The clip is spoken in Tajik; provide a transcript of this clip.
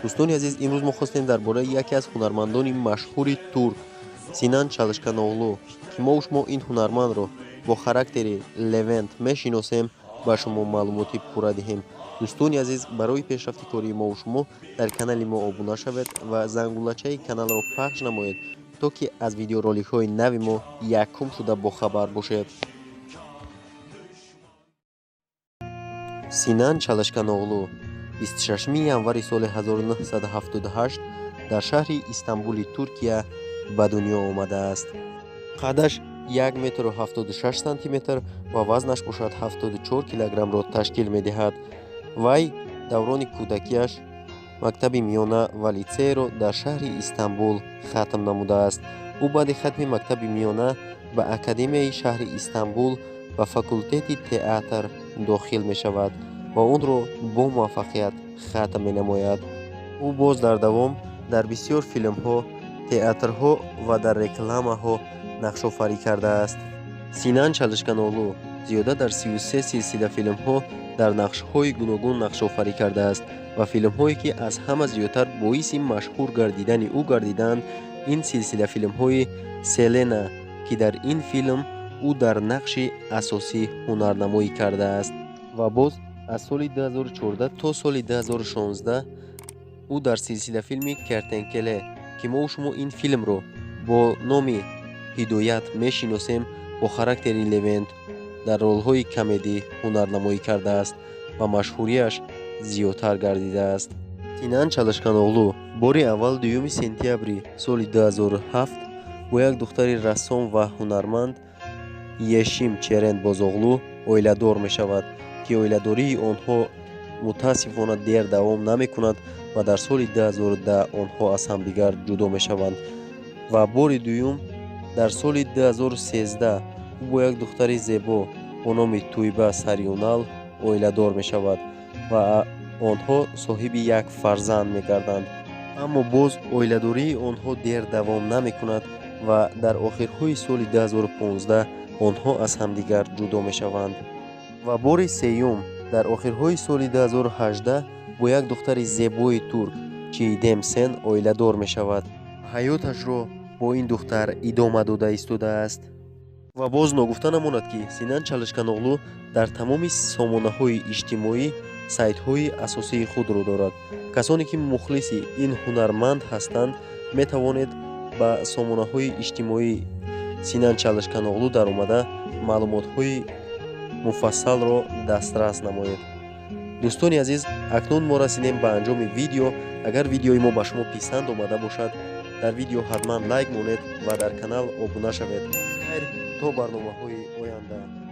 дӯстони азиз, имрӯз мо хостем дар бораи яке аз ҳунармандони машҳури турк Синан Чалишканоғлу, ки мо шумо ин ҳунармандро бо характери Левент мешиносем, ба шумо маълумоти пурра диҳем. дӯстони азиз, барои пешрафти кории мо шумо дар канали мо обуна шавед ва зангулачаи каналро пахш намоед, то ки аз видеороликҳои нави мо якум шуда бохабар бошед. Синан Чалишканоғлу 26 январи соли 1978 дар шаҳри Истанбули Туркия ба дунё омадааст. қадаш 1,76 сантиметр ва вазнаш бошад 74 килограммро ташкил медиҳад. вай даврони кӯдакиаш мактаби миёна ва литсееро дар шаҳри Истанбул хатм намудааст. ӯ баъди хатми мактаби миёна ба академияи шаҳри Истанбул ба факултети театр дохил мешавад ва онро бо муваффақият хатм менамояд. ӯ боз дар давом дар бисёр филмҳо, театрҳо ва дар рекламаҳо нақшофарӣ кардааст. Синан Чалишканоғлу зиёда дар 33 силсила филмҳо дар нақшҳои гуногун нақшофарӣ кардааст ва филмҳое ки аз ҳама зиёдтар боиси машҳур гардидани ӯ гардиданд, ин силсила филмҳои Селена, ки дар ин филм ӯ дар нақши асосӣ ҳунарнамоӣ кардааст. ва боз аз соли 2014 то соли 2016 ӯ дар силсила филми Кертенкеле, ки мо шумо ин филмро бо номи Ҳидоят мешиносем, бо характери Левент дар ролҳои комедӣ ҳунарнамоӣ кардааст ва машҳуриаш зиёдтар гардидааст. Синан Чалишканоғлу бори аввал 2 сентябри соли 2007 бо як духтари рассом ва ҳунарманд Ешим Черенбозоғлу оиладор мешавад, ки оиладории онҳо мутаассифона дер давом намекунад ва дар соли 2010 онҳо аз ҳамдигар ҷудо мешаванд. ва бори дуюм дар соли 2013 ӯ бо як духтари зебо бо номи Туйба Сарёнал оиладор мешавад ва онҳо соҳиби як фарзанд мегарданд. аммо боз оиладории онҳо дер давом намекунад ва дар охирҳои соли 2015 онҳо аз ҳамдигар ҷудо мешаванд. ва бори сеюм дар охирҳои соли 2018 бо як духтари зебои турк Чиидем Сен оиладор мешавад. ҳаёташро бо ин духтар идома дода истодааст. ва боз ногуфта намонад, ки Синан Чалишканоғлу дар тамоми сомонаҳои иҷтимоӣ сайтҳои асосии худро дорад. касоне ки мухлиси ин ҳунарманд ҳастанд, метавонед ба сомонаҳои иҷтимоии Синан Чалишканоғлу даромада маълумотҳои муфассалро дастрас намоед. дӯстони азиз, акнун мо расидем ба анҷоми видео. агар видеои мо ба шумо писанд омада бошад, дар видео ҳатман лайк монед ва дар канал обуна шавед. хайр, то барномаҳои оянда.